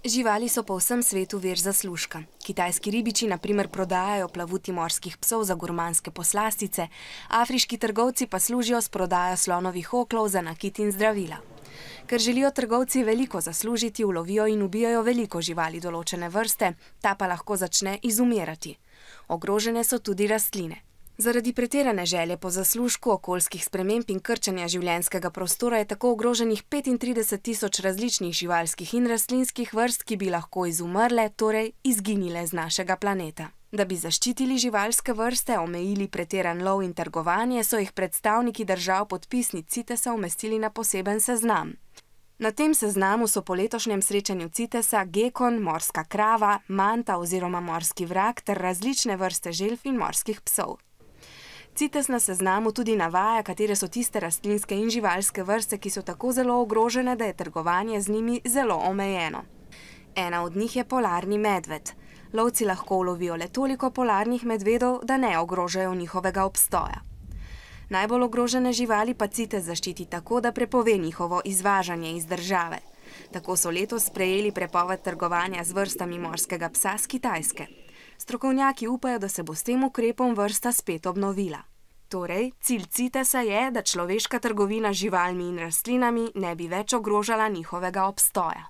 Živali so po vsem svetu vir zaslužka. Kitajski ribiči na primer prodajajo plavuti morskih psov za gurmanske poslastice, afriški trgovci pa služijo s prodajo slonovih oklov za nakit in zdravila. Ker želijo trgovci veliko zaslužiti, ulovijo in ubijajo veliko živali določene vrste, ta pa lahko začne izumirati. Ogrožene so tudi rastline. Zaradi pretirane želje po zaslužku, okoljskih sprememb in krčenja življenjskega prostora je tako ogroženih 35 tisoč različnih živalskih in rastlinskih vrst, ki bi lahko izumrle, torej izginile z našega planeta. Da bi zaščitili živalske vrste, omejili pretiran lov in trgovanje, so jih predstavniki držav podpisnic CITES-a umestili na poseben seznam. Na tem seznamu so po letošnjem srečanju CITES-a gekon, morska krava, manta oziroma morski vrak ter različne vrste želv in morskih psov. CITES na seznamu tudi navaja, katere so tiste rastlinske in živalske vrste, ki so tako zelo ogrožene, da je trgovanje z njimi zelo omejeno. Ena od njih je polarni medved. Lovci lahko ulovijo le toliko polarnih medvedov, da ne ogrožajo njihovega obstoja. Najbolj ogrožene živali pa CITES zaščiti tako, da prepove njihovo izvažanje iz države. Tako so letos sprejeli prepoved trgovanja z vrstami morskega psa s Kitajske. Strokovnjaki upajo, da se bo s tem ukrepom vrsta spet obnovila. Torej, cilj CITES-a je, da človeška trgovina z živalmi in rastlinami ne bi več ogrožala njihovega obstoja.